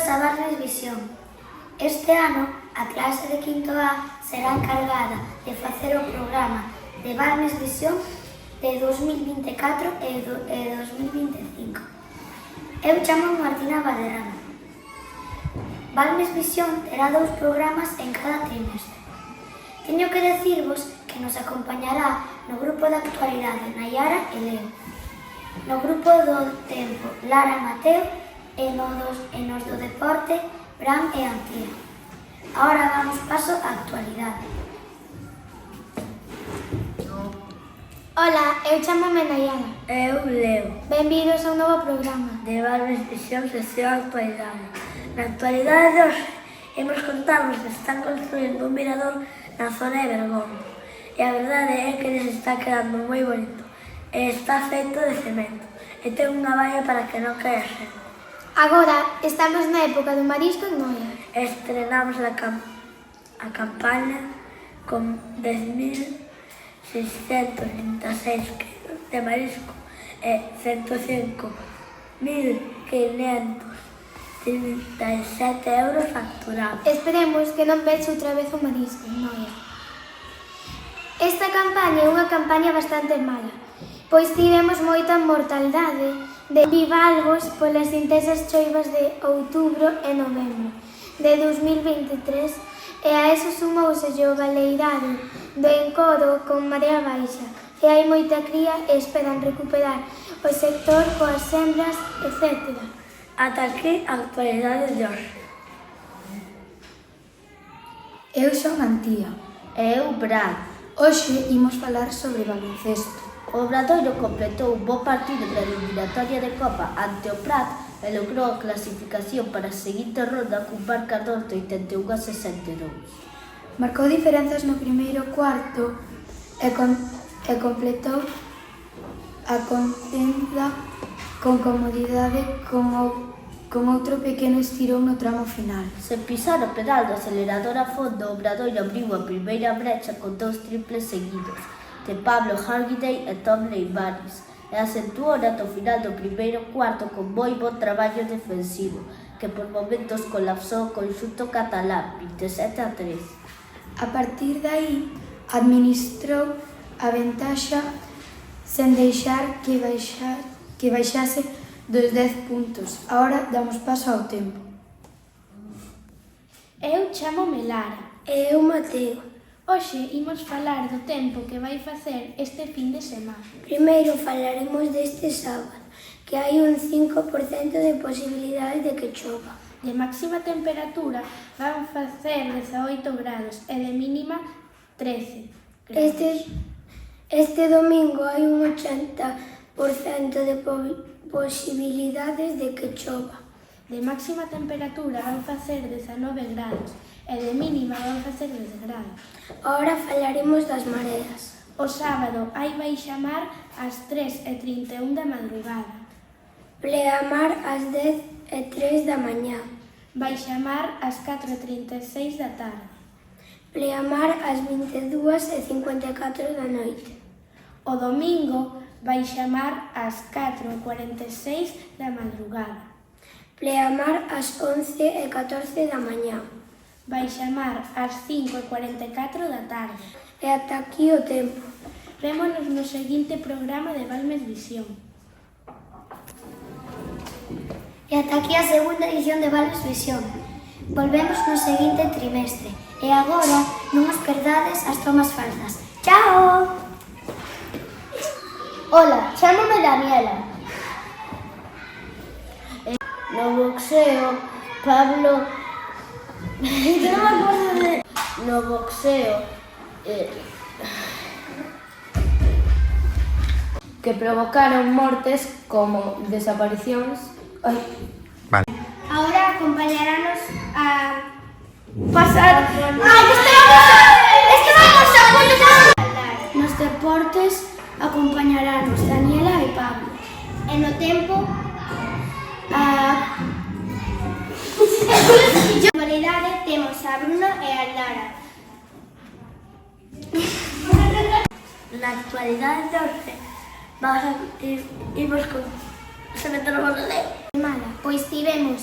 Benvidos a Barnes Visión. Este ano, a clase de quinto A será encargada de facer o programa de Barnes Visión de 2024 e 2025. Eu chamo Martina Valderrama. Barnes Visión terá 2 programas en cada trimestre. Teño que decirvos que nos acompañará no grupo de actualidade Nayara e Leo, no grupo do tempo Lara e Mateo e nos do deporte Bran e Antía. Ahora damos paso á actualidade. Ola, eu chamome Nayara. Eu Leo, Benvidos a un novo programa. de Barnes Visión sección actualidade. Na actualidade de hoxe, imos contarvos que están construindo un mirador na zona de Bergondo. E a verdade é que les está quedando moi bonito. E está feito de cemento. E ten unha valla para que non caia xente. Agora estamos na época do marisco en Noia. Estrenamos a campaña con 10.636 kilos de marisco e 105.537 euros facturados. Esperemos que non peche outra vez o marisco en Noia. Esta campaña é unha campaña bastante mala, pois tivemos moita mortaldade de bivalvos polas intensas choivas de outubro e novembro de 2023 e a eso sumouse o baleirado do encodo con marea baixa e hai moita cría e esperan recuperar o sector coas sembras, etc. Ata aquí a actualidade de hoxe. Eu son Antía. E eu, Bran. Hoxe imos falar sobre baloncesto. O Obradoiro completou un bo partido na eliminatoria de Copa ante o Prat e logrou a clasificación para a seguinte ronda cun marcador de 81-62. Marcou diferenzas no primeiro cuarto e completou a contenda con comodidade con outro pequeno estirón no tramo final. Sen pisar o pedal do acelerador a fondo, o Obradoiro abriu a primeira brecha con 2 triples seguidos de Pablo Hargiday e Tom Leimaris e acentuou ata o final do primeiro cuarto con moi bo traballo defensivo que por momentos colapsou o conxunto catalán 27-3. A partir de aí, administrou a ventaxa sen deixar que baixase dos 10 puntos. Ahora damos paso ao tempo. Eu chamome Lara. E eu, Mateo. Hoxe imos falar do tempo que vai facer este fin de semana. Primeiro falaremos deste sábado, que hai un 5% de posibilidade de que chova. De máxima temperatura van facer 18 grados e de mínima 13 grados. Este domingo hai un 80% de posibilidades de que chova. De máxima temperatura van facer 19 grados e de mínima van facer 10 grados. Ahora falaremos das mareas. O sábado hai baixa mar ás 3:31 da madrugada. Pleamar ás 10:03 da mañá. Baixa mar ás 4:36 da tarde. Pleamar ás 22:54 da noite. O domingo baixa mar ás 4:46 da madrugada. Pleamar ás 11:14 da mañá. Baixa mar ás 5:44 da tarde. E ata aquí o tempo. Vémonos no seguinte programa de Barnes Visión. E ata aquí a segunda edición de Barnes Visión. Volvemos no seguinte trimestre. E agora non os perdades as tomas falsas. Chao! Ola, chámame Daniela. No boxeo, Pablo... No boxeo, que provocaron mortes como desaparicións. Ahora acompañaranos a Pasar... Nos deportes acompañaranos Daniela e Pablo. E no tempo a actualidade temos a Bruno e a Lara. Na actualidade de hoxe, vamos a irmos con... Se me trabou a lei. Mala, pois tivemos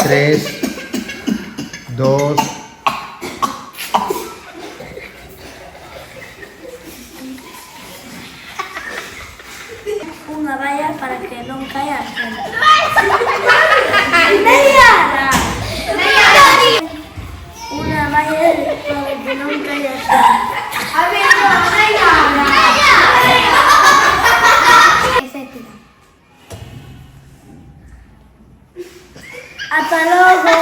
3, 2... Unha valla para que non caia a xente. Unha valla para que non caia a xente. etcétera. Ata logo!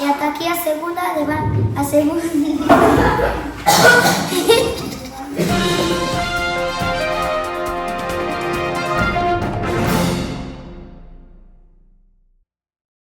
E ata aquí a segunda